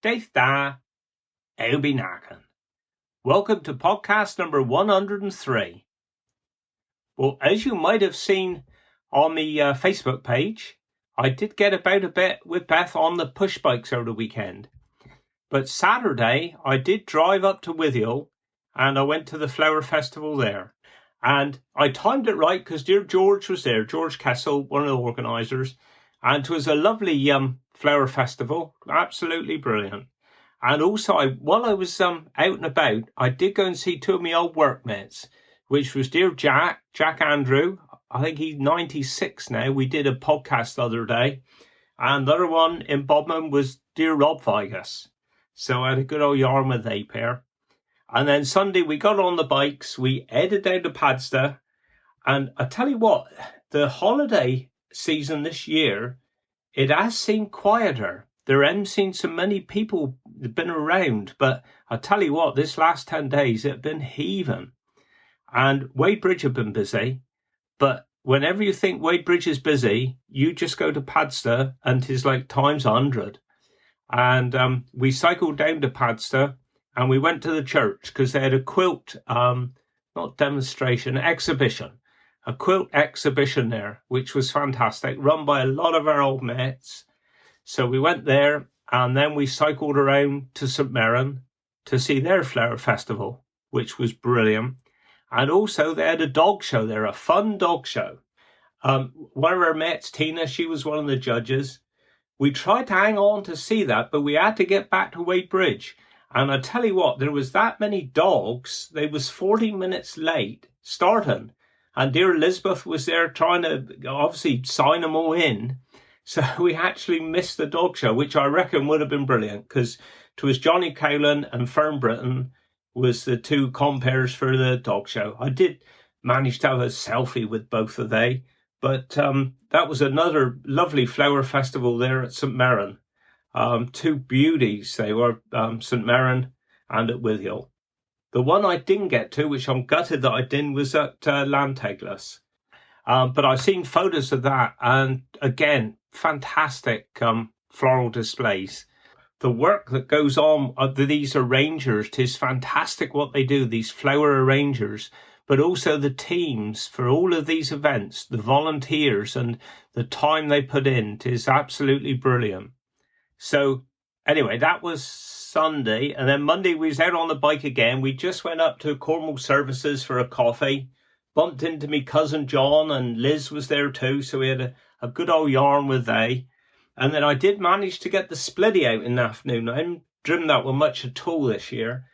Daith da, Eobi Nakan. Welcome to podcast number 103. Well, as you might have seen on the Facebook page, I did get about a bit with Beth on the push bikes over the weekend. But Saturday, I did drive up to Withiel and I went to the Flower Festival there. And I timed it right because dear George was there, George Kessel, one of the organisers. And it was a lovely flower festival, absolutely brilliant. And also, while I was out and about, I did go and see two of my old workmates, which was dear Jack Andrew. I think he's 96 now. We did a podcast the other day. And the other one in Bodmin was dear Rob Vigas. So I had a good old yarn with they pair. And then Sunday, we got on the bikes. We headed down to Padstow. And I tell you what, the holiday season this year, it has seemed quieter. There haven't seen so many people been around, but I tell you what, this last 10 days it have been heaving. And Wadebridge have been busy, but whenever you think Wadebridge is busy, you just go to Padstow and it's like times 100. And we cycled down to Padstow and we went to the church because they had a quilt, not demonstration, exhibition. A quilt exhibition there, which was fantastic, run by a lot of our old mates. So we went there and then we cycled around to St Mirren to see their flower festival, which was brilliant. And also they had a dog show there, a fun dog show. One of our mates, Tina, she was one of the judges. We tried to hang on to see that, but we had to get back to Wadebridge. And I tell you what, there was that many dogs, they was 40 minutes late starting. And dear Elizabeth was there trying to obviously sign them all in. So we actually missed the dog show, which I reckon would have been brilliant because it was Johnny Cowlan and Fern Britton was the two compares for the dog show. I did manage to have a selfie with both of they, but that was another lovely flower festival there at St Mirren. Two beauties they were, St Mirren and at Withiel. The one I didn't get to, which I'm gutted that I didn't, was at Lanteglas. But I've seen photos of that, and again, fantastic floral displays. The work that goes on of these arrangers, it is fantastic what they do, these flower arrangers, but also the teams for all of these events, the volunteers and the time they put in, it is absolutely brilliant. So anyway, that was Sunday, and then Monday we was out on the bike again. We just went up to Cornwall Services for a coffee, bumped into me cousin John, and Liz was there too, so we had a good old yarn with they. And then I did manage to get the splitty out in the afternoon. I haven't driven that one much at all this year.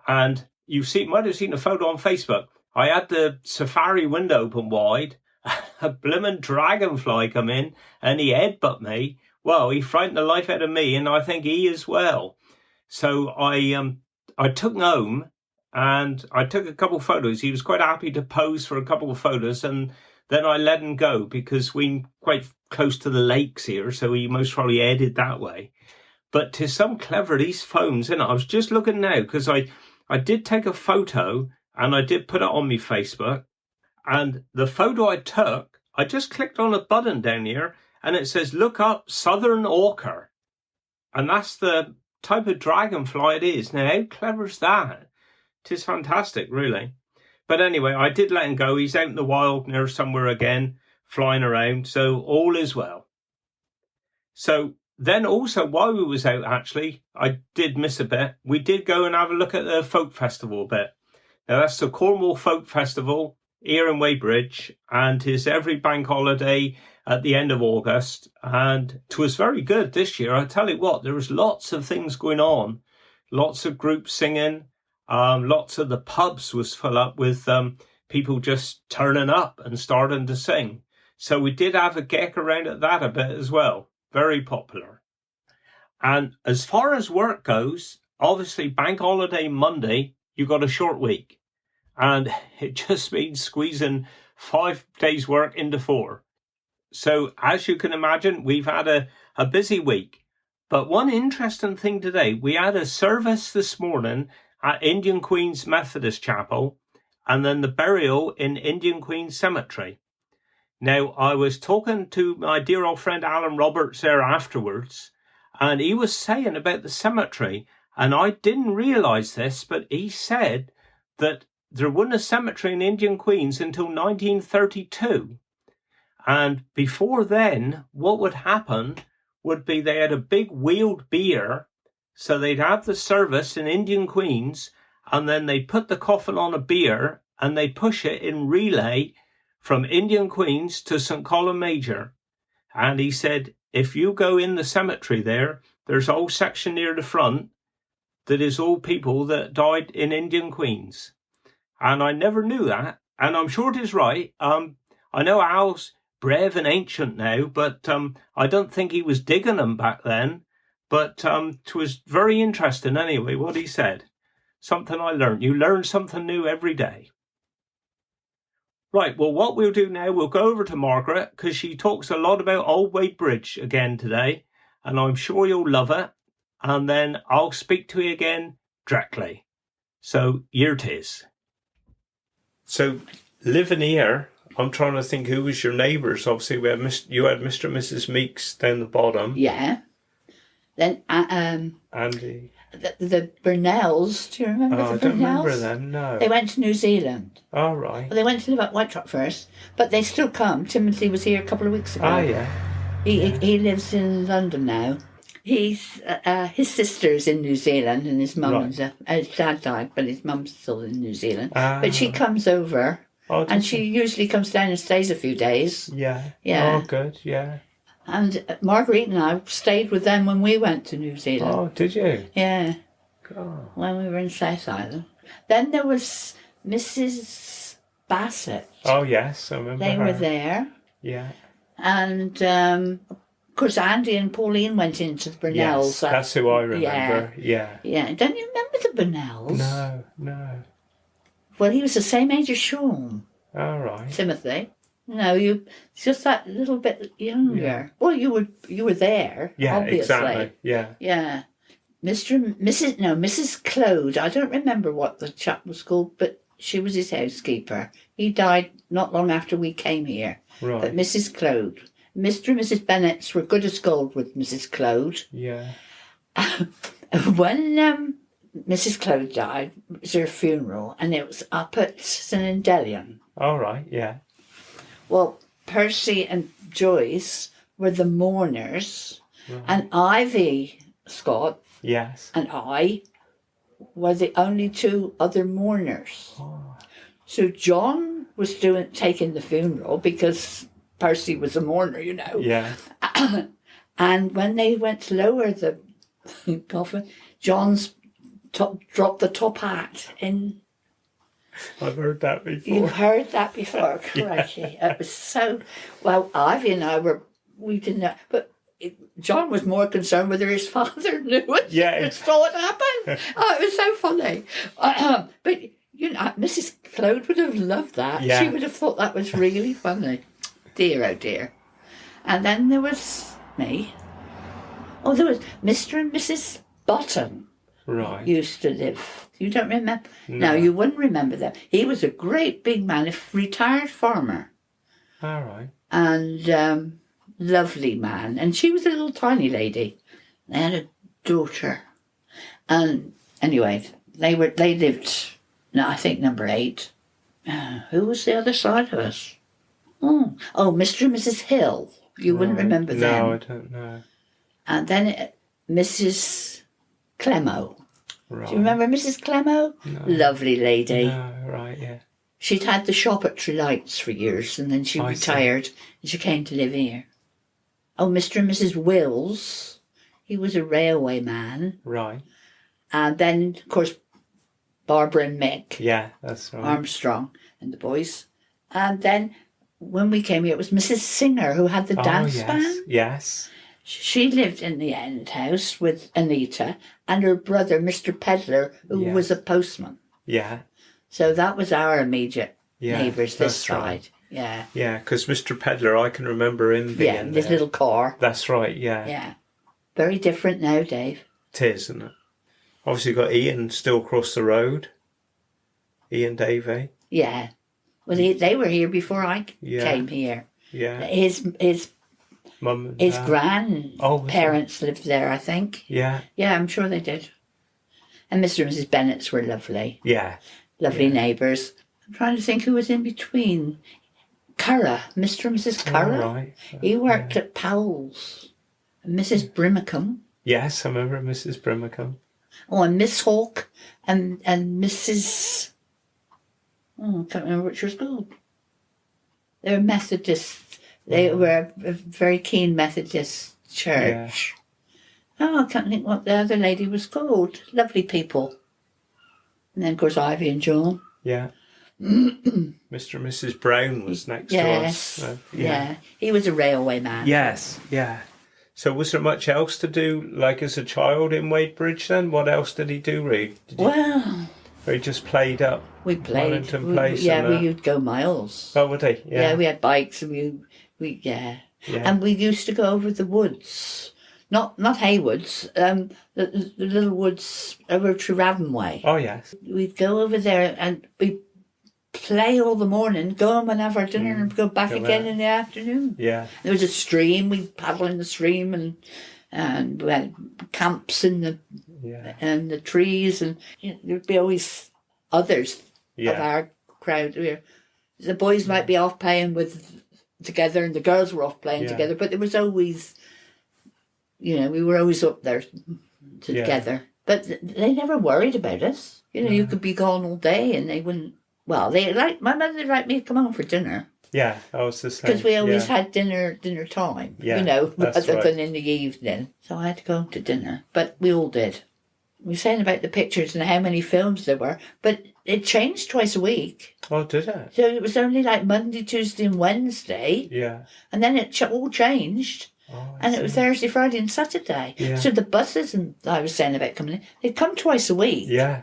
And you might have seen a photo on Facebook. I had the safari window open wide, a blimmin' dragonfly come in, and he headbutt me. Well, he frightened the life out of me, and I think he as well. So I took him home and I took a couple of photos. He was quite happy to pose for a couple of photos, and then I let him go because we're quite close to the lakes here, so he most probably headed that way. But 'tis some clever these phones, isn't it? I was just looking now because I did take a photo and I did put it on my Facebook. And the photo I took, I just clicked on a button down here and it says, look up Southern Ochre. And that's the type of dragonfly it is. Now, how clever is that? It is fantastic, really. But anyway, I did let him go. He's out in the wild near somewhere again, flying around. So all is well. So then also, while we was out, actually, I did miss a bit. We did go and have a look at the folk festival a bit. Now, that's the Cornwall Folk Festival here in Wadebridge, and it's every bank holiday at the end of August. And it was very good this year. I tell you what, there was lots of things going on, lots of groups singing. Lots of the pubs was full up with people just turning up and starting to sing. So we did have a geck around at that a bit as well. Very popular. And as far as work goes, obviously bank holiday Monday, you got a short week. And it just means squeezing 5 days work into 4. So as you can imagine, we've had a busy week. But one interesting thing today, we had a service this morning at Indian Queen's Methodist Chapel, and then the burial in Indian Queen's Cemetery. Now, I was talking to my dear old friend Alan Roberts there afterwards, And he was saying about the cemetery, and I didn't realise this, but he said that there wasn't a cemetery in Indian Queens until 1932. And before then, what would happen would be they had a big wheeled bier, so they'd have the service in Indian Queens, and then they'd put the coffin on a bier, and they'd push it in relay from Indian Queens to St. Column Major. And he said, if you go in the cemetery there's a whole section near the front that is all people that died in Indian Queens. And I never knew that, and I'm sure it is right. I know Al's brave and ancient now, but I don't think he was digging them back then. But it was very interesting anyway, what he said. Something I learned. You learn something new every day. Right, well, what we'll do now, we'll go over to Margaret, because she talks a lot about Old Wadebridge again today, and I'm sure you'll love it. And then I'll speak to you again directly. So, here it is. So, living here, I'm trying to think who was your neighbours. Obviously, you had Mr. and Mrs. Meeks down the bottom. Yeah. Then Andy. The Burnells. Do you remember the Burnells? I don't remember them. No. They went to New Zealand. Oh, right. Well, they went to live at White Rock first, but they still come. Timothy was here a couple of weeks ago. Oh, yeah. He lives in London now. He's his sister's in New Zealand, and his mum his dad died, but his mum's still in New Zealand. But she comes over, and she usually comes down and stays a few days. Yeah. Yeah. Oh, good. Yeah. And Margaret and I stayed with them when we went to New Zealand. Oh, did you? Yeah. Oh. When we were in South Island. Then there was Mrs. Bassett. Oh, yes, I remember They her. were there. Yeah. And of course, Andy and Pauline went into the Burnells. Yes, that's who I remember. Yeah. Yeah. Don't you remember the Burnells? No. Well, he was the same age as Sean. All right. Timothy. No, just that little bit younger. Yeah. Well, you were there. Yeah, obviously. Exactly. Yeah. Yeah. Mrs. Claude. I don't remember what the chap was called, but she was his housekeeper. He died not long after we came here. Right. But Mrs. Claude. Mr. and Mrs. Bennetts were good as gold with Mrs. Claude. Yeah. When Mrs. Claude died, it was her funeral, and it was up at St. Endelion. All right, yeah. Well, Percy and Joyce were the mourners, right. And Ivy Scott and I were the only two other mourners. Oh. So John was taking the funeral because Percy was a mourner, you know. Yeah. And when they went to lower the coffin, John's dropped the top hat in. I've heard that before. You've heard that before, crikey. It was so... Well, Ivy and I we didn't know, but John was more concerned whether his father knew it. Yeah. Saw it happen. Oh, it was so funny. But, you know, Mrs. Claude would have loved that. Yeah. She would have thought that was really funny. Dear, oh dear. And then there was me. Oh, there was Mr. and Mrs. Bottom. Right. Used to live. You don't remember? No, you wouldn't remember them. He was a great big man, a retired farmer. All right. And lovely man. And she was a little tiny lady. They had a daughter. And anyway, they lived, I think, number 8. Who was the other side of us? Oh, Mr. and Mrs. Hill. You wouldn't remember them. No, I don't know. And then Mrs. Clemo. Right. Do you remember Mrs. Clemo? No. Lovely lady. No, right, yeah. She'd had the shop at Trelights for years, and then she retired, and she came to live here. Oh, Mr. and Mrs. Wills. He was a railway man. Right. And then, of course, Barbara and Mick. Yeah, that's right. Armstrong and the boys. And then, when we came here, it was Mrs. Singer, who had the dance band. Yes. She lived in the end house with Anita and her brother, Mr. Pedler, who was a postman. Yeah. So that was our immediate neighbours this side. Right. Yeah. Yeah, because Mr. Pedler, I can remember him being in this little car. That's right, yeah. Yeah. Very different now, Dave. It is, isn't it? Obviously got Ian still across the road. Ian Davey. Yeah. Well, they were here before I came here. Yeah. His Mum and his Dad. grandparents lived there, I think. Yeah. Yeah, I'm sure they did. And Mr. and Mrs. Bennetts were lovely. Yeah. Lovely neighbours. I'm trying to think who was in between. Curra, Mr. and Mrs. Curra. Oh, right. He worked at Powell's. And Mrs. Brimacombe. Yes, I remember Mrs. Brimacombe. Oh, and Miss Hawke and Mrs. Oh, I can't remember what she was called. They were Methodists. They were a very keen Methodist church. Yeah. Oh, I can't think what the other lady was called. Lovely people. And then, of course, Ivy and John. Yeah. Mr. and Mrs. Brown was next to us. So, yeah. He was a railway man. Yes, yeah. So was there much else to do, like as a child in Wadebridge then? What else did he do, Reed? Well... Or he just played up we played. Wellington Place? We'd go miles. Oh, would he? Yeah, we had bikes and we. And we used to go over the woods. Not Haywoods, the little woods over to Ravenway. Oh, yes. We'd go over there and we'd play all the morning, go home and have our dinner and go back again in the afternoon. Yeah. There was a stream, we'd paddle in the stream and we had camps in the trees, and there'd be always others of our crowd. The boys might be off playing together and the girls were off playing together, but there was always... we were always up there together. Yeah. But they never worried about us. You could be gone all day and they wouldn't... Well, my mother liked me to come home for dinner. Yeah, I was the same. Because we always had dinner time, rather than in the evening. So I had to go home to dinner. But we all did. We were saying about the pictures and how many films there were, but it changed twice a week. Oh, did it? So it was only like Monday, Tuesday and Wednesday. Yeah. And then it all changed. Oh, and it was Thursday, Friday and Saturday. Yeah. So the buses, and I was saying about coming in, they'd come twice a week. Yeah.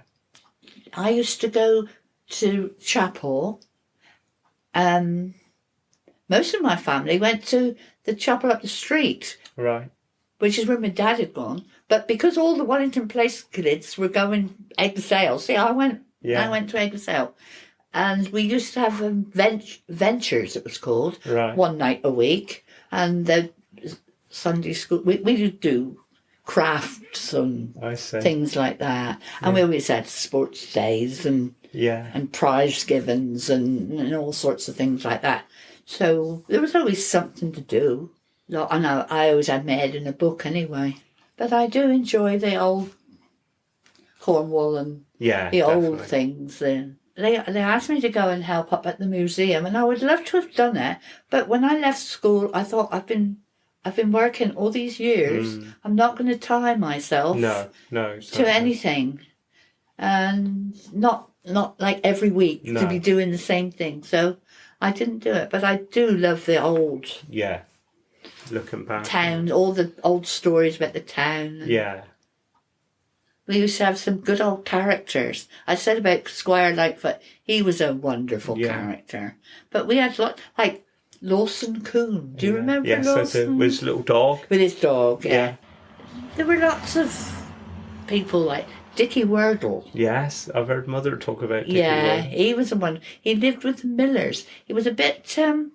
I used to go to chapel. Most of my family went to the chapel up the street. Right. Which is where my dad had gone. But because all the Wellington Place kids were going Eggsale, I went to Eggsale. And we used to have ventures, it was called, one night a week. And the Sunday school, we would do crafts and things like that. And we always had sports days and prize givings and all sorts of things like that. So there was always something to do. I know I always had my head in a book anyway. But I do enjoy the old Cornwall and the old things. They asked me to go and help up at the museum, and I would love to have done it. But when I left school, I thought I've been working all these years. I'm not going to tie myself to anything, and not like every week to be doing the same thing. So I didn't do it. But I do love the old looking back town, all the old stories about the town. Yeah. We used to have some good old characters. I said about Squire Lightfoot, he was a wonderful character. But we had like Lawson Coon. Do you remember Lawson? With his little dog? With his dog, yeah. There were lots of people like Dickie Wordle. Yes, I've heard Mother talk about Dickie Wordle. He was the one. He lived with the Millers. He was a bit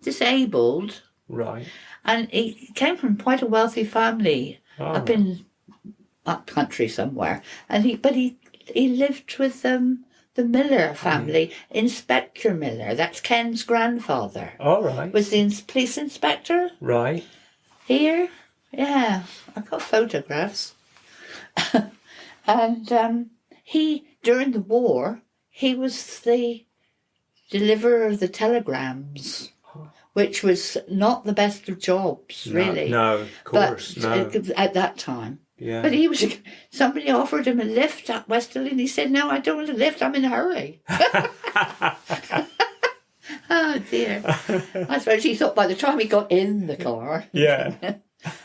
disabled. Right. And he came from quite a wealthy family up in up country somewhere. And he lived with the Miller family, Inspector Miller. That's Ken's grandfather. Oh, right. Was the police inspector. Right. Here. Yeah. I've got photographs. And during the war, he was the deliverer of the telegrams. Which was not the best of jobs, really. No, of course, at that time. Yeah. But somebody offered him a lift at Westerly, and he said, "No, I don't want a lift. I'm in a hurry." Oh dear! I suppose he thought by the time he got in the car. Yeah.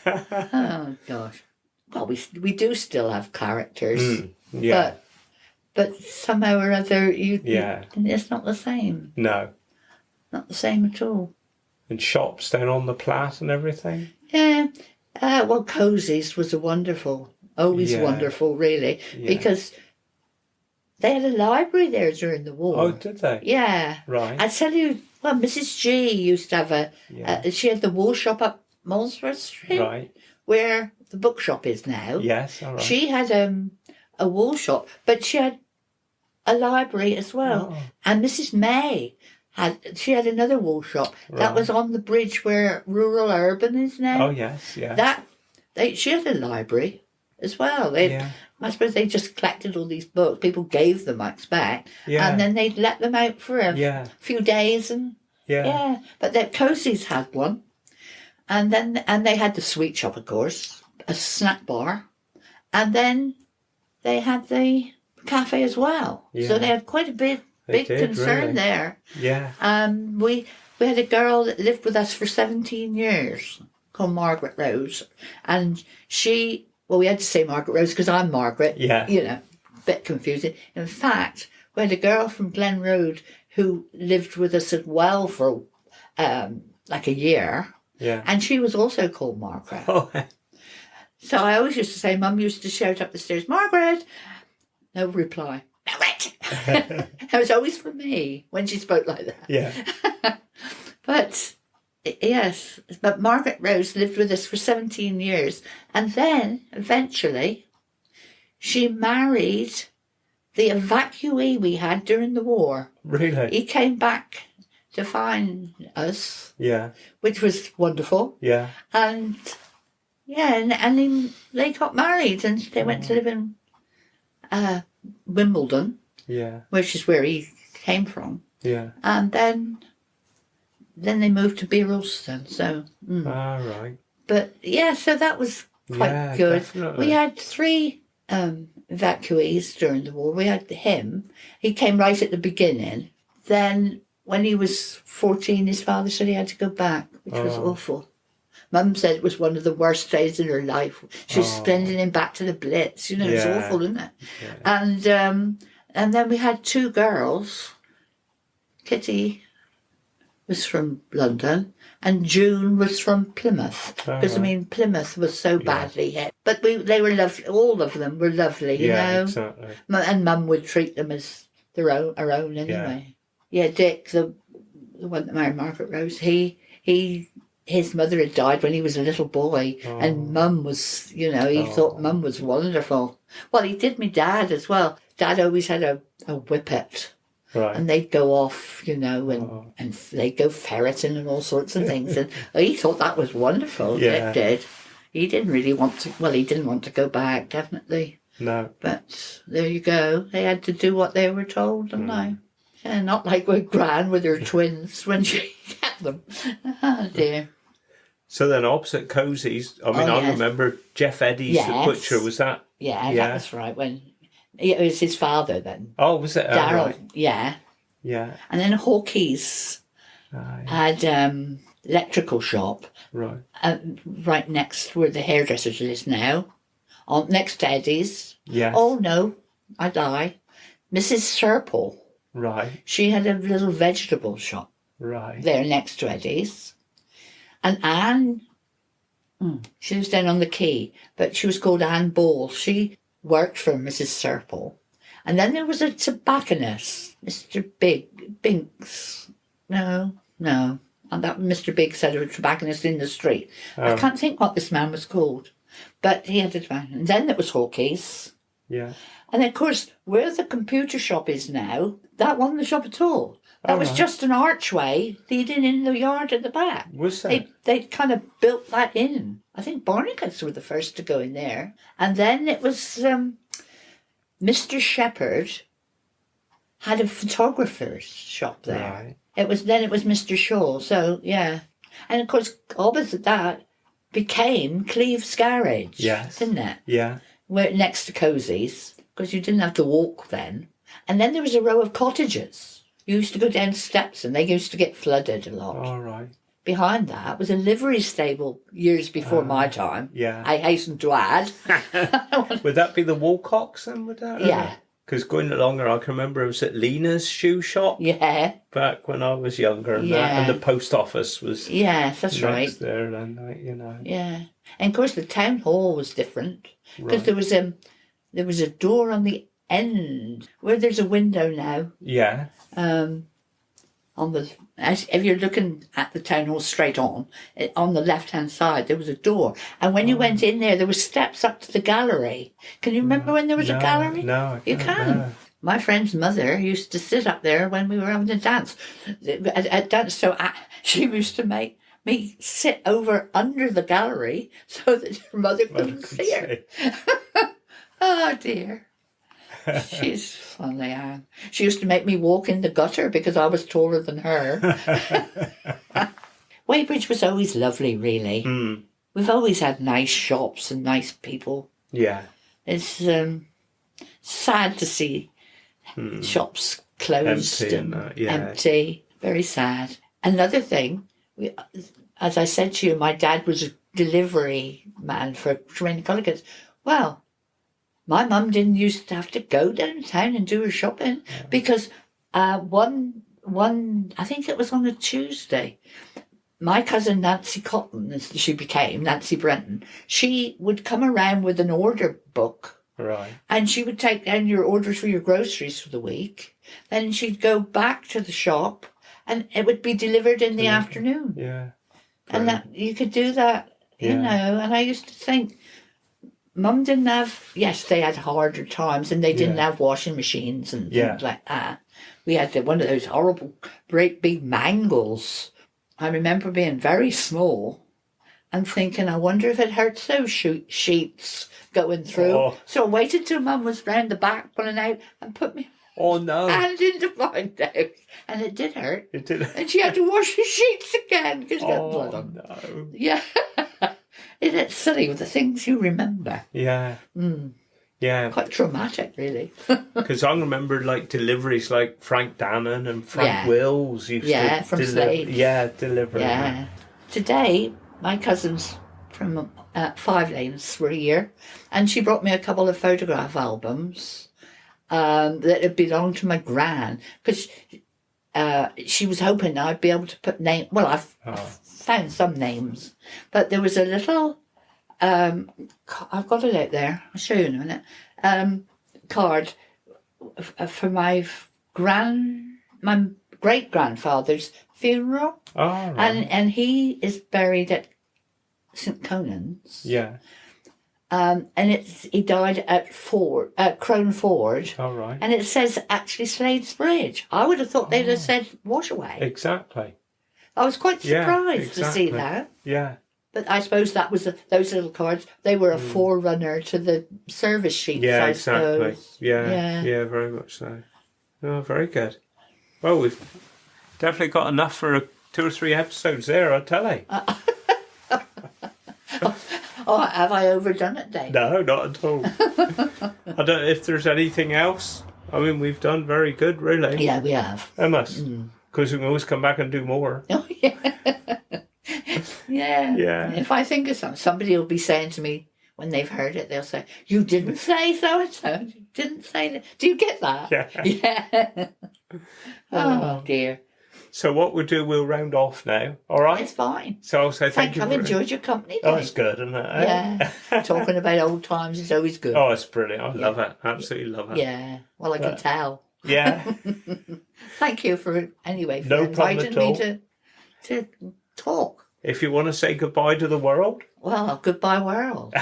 Oh gosh! Well, we do still have characters. Yeah. But somehow or other, it's not the same. No. Not the same at all. And shops down on the Platte and everything? Yeah. Well, Cozy's was wonderful, really, because they had a library there during the war. Oh, did they? Yeah. Right. I tell you, well, Mrs. G used to have she had the wool shop up Molesworth Street, Right. where the bookshop is now. Yes, all right. She had a wool shop, but she had a library as well. Oh. And Mrs. May had another wool shop. Right. That was on the bridge where rural urban is now. Oh, yes, yeah. She had a library as well. I suppose they just collected all these books. People gave them, I expect. Yeah. And then they'd let them out for a few days. And But the Cosey's had one. And they had the sweet shop, of course, a snack bar. And then they had the cafe as well. Yeah. So they had quite a big concern really. There. Yeah. We had a girl that lived with us for 17 years called Margaret Rose. And we had to say Margaret Rose because I'm Margaret. Yeah. You know, a bit confusing. In fact, we had a girl from Glen Road who lived with us as well for like a year. Yeah. And she was also called Margaret. Oh. So I always used to say, Mum used to shout up the stairs, Margaret! No reply. Margaret! It was always for me when she spoke like that. Yeah. But, yes, but Margaret Rose lived with us for 17 years. And then, eventually, she married the evacuee we had during the war. Really? He came back to find us. Yeah. Which was wonderful. Yeah. And then they got married and they went to live in Wimbledon. Yeah. Which is where he came from. Yeah. And then they moved to Beeralston. So. Right. But so that was quite good. Definitely. We had 3 evacuees during the war. We had him. He came right at the beginning. Then when he was 14, his father said he had to go back, which was awful. Mum said it was one of the worst days in her life. She was sending him back to the Blitz. You know, it's awful, isn't it? Yeah. And then we had 2 girls. Kitty was from London and June was from Plymouth. Because, Plymouth was so badly hit. But they were lovely. All of them were lovely, you know. Exactly. And Mum would treat them as her own anyway. Yeah, Dick, the one that married Margaret Rose, his mother had died when he was a little boy, and Mum was, he thought Mum was wonderful. Well, he did me Dad as well. Dad always had a whippet. Right. And they'd go off, and they'd go ferreting and all sorts of things. And he thought that was wonderful, Dick did. He didn't really want to, he didn't want to go back, definitely. No. But there you go. They had to do what they were told, didn't they? Yeah, not like with Gran with her twins when she got them. Oh, dear. So then opposite Cosey's, I remember Jeff Eddy's the butcher, was that? Yeah, that was right. When it was his father then. Oh, was it? Darryl, right. yeah. Yeah. And then Hawkey's had electrical shop. Right. Right next where the hairdressers is now. Next to Eddie's. Yes. Oh, no, I lie. Mrs. Serple. Right. She had a little vegetable shop. Right. There next to Eddie's. And Anne, she was down on the quay, but she was called Anne Ball. She worked for Mrs. Serple. And then there was a tobacconist, Mr. Binks. No. And that Mr. Biggs had a tobacconist in the street. I can't think what this man was called. But he had a tobacconist. And then there was Hawkey's. Yeah. And then, of course, where the computer shop is now, that wasn't the shop at all. That was just an archway leading in the yard at the back. Was that? They kind of built that in. I think Barnacles were the first to go in there. And then it was Mr. Shepherd had a photographer's shop there. Right. It was Mr. Shaw. So, yeah. And, of course, opposite that became Cleve's Garage. Yes. Didn't it? Yeah. Where next to Cosey's, because you didn't have to walk then. And then there was a row of cottages. You used to go down steps and they used to get flooded a lot. All right. Behind that was a livery stable years before my time. Yeah. I hasten to add. Would that be the Woolcocks then? Would that? Yeah. Because going longer, I can remember it was at Lena's shoe shop. Yeah. Back when I was younger, and and the post office was. Yes, that's right. There, and Yeah, and of course the town hall was different because there was a door on the end where there's a window now. Yeah. On if you're looking at the town hall straight on the left-hand side, there was a door. And when you went in there were steps up to the gallery. Can you remember when there was a gallery? No, you can. No. My friend's mother used to sit up there when we were having a dance. At dance, so she used to make me sit over under the gallery so that her mother couldn't see her. Oh, dear. She's funny, Anne. She used to make me walk in the gutter because I was taller than her. Wadebridge was always lovely, really. Mm. We've always had nice shops and nice people. Yeah. It's sad to see shops closed and empty. Very sad. Another thing, as I said to you, my dad was a delivery man for Tremaine Colligan's. Well, my mum didn't used to have to go downtown and do her shopping because one I think it was on a Tuesday, my cousin Nancy Cotton, as she became Nancy Brenton, she would come around with an order book. Right. And she would take down your orders for your groceries for the week. Then she'd go back to the shop and it would be delivered in the afternoon. Yeah. And that you could do that, you know. And I used to think, Mum didn't have, yes, they had harder times and they didn't have washing machines and things like that. We had one of those horrible, great big mangles. I remember being very small and thinking, I wonder if it hurts those sheets going through. Oh. So I waited till Mum was round the back pulling out and put me hand in to find out. And it did hurt. It did. And she had to wash the sheets again because got blood on them. No. Yeah. Isn't it silly with the things you remember? Yeah. Mm. Yeah. Quite traumatic, really. Because I remember deliveries like Frank Dannon and Frank Wills used to from Slade. Yeah, deliver. Yeah. Today, my cousins from 5 Lanes were here, and she brought me a couple of photograph albums that had belonged to my gran, because she was hoping I'd be able to put name. Well, I've found some names, but there was a little. I've got it out there. I'll show you in a minute. Card for my great grandfather's funeral. Oh, right. And he is buried at St Conan's. Yeah. And he died at Crone Ford. All right. And it says actually Slade's Bridge. I would have thought they'd have said Washaway. Exactly. I was quite surprised to see that. Yeah. But I suppose that was those little cards. They were a forerunner to the service sheets. Yeah, I exactly. suppose. Yeah, very much so. Oh, very good. Well, we've definitely got enough for 2 or 3 episodes there, I'll tell you. Oh, have I overdone it, Dave? No, not at all. I don't know if there's anything else. I mean, we've done very good, really. Yeah, we have. I must. Because we can always come back and do more. Oh, yeah. Yeah. If I think of somebody will be saying to me when they've heard it, they'll say, "You didn't say so and so. You didn't say that." Do you get that? Yeah. Oh dear. So what we'll do, we'll round off now. All right. It's fine. So I'll say thank you. I've enjoyed your company. Oh, it's good, isn't it? Yeah. Talking about old times is always good. Oh, it's brilliant. I love it. Absolutely love it. Yeah. Well, I can tell. Yeah. Thank you for inviting me to talk. If you want to say goodbye to the world. Well, goodbye world.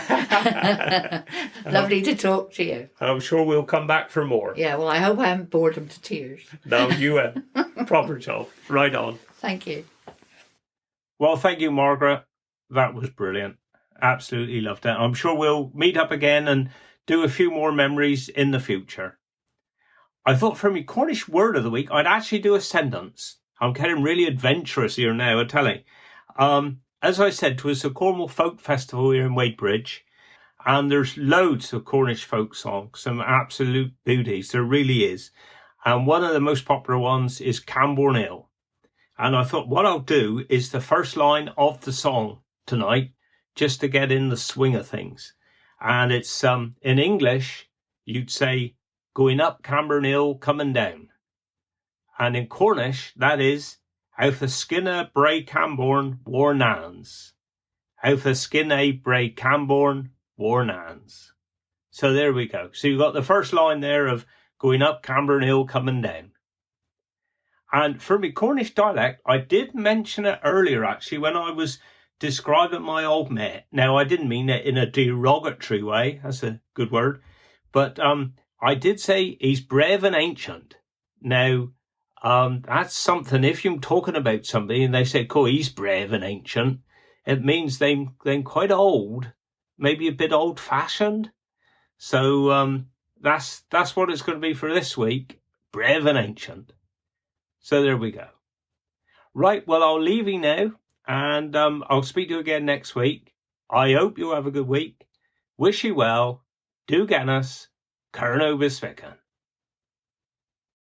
Lovely to talk to you. And I'm sure we'll come back for more. Yeah, well, I hope I haven't bored them to tears. No, you will. Proper job. Right on. Thank you. Well, thank you, Margaret. That was brilliant. Absolutely loved it. I'm sure we'll meet up again and do a few more memories in the future. I thought for my Cornish word of the week, I'd actually do a sentence. I'm getting really adventurous here now, I tell you. As I said, 'twas the Cornwall Folk Festival here in Wadebridge, and there's loads of Cornish folk songs, some absolute beauties, there really is. And one of the most popular ones is Camborne Hill. And I thought what I'll do is the first line of the song tonight, just to get in the swing of things. And it's, in English, you'd say, going up Camborne Hill, coming down. And in Cornish, that is, Out the skinna bray Camborne war nans. Out the skinna bray Camborne war nans. So there we go. So you've got the first line there of going up Camborne Hill, coming down. And for me Cornish dialect, I did mention it earlier, actually, when I was describing my old mate. Now, I didn't mean it in a derogatory way. That's a good word. But I did say he's brave and ancient. Now, that's something, if you're talking about somebody and they say, "Oh, he's brave and ancient," it means they're quite old, maybe a bit old-fashioned. So that's what it's going to be for this week, brave and ancient. So there we go. Right, well, I'll leave you now, and I'll speak to you again next week. I hope you have a good week. Wish you well. Do Ganas. Curno Bisfican.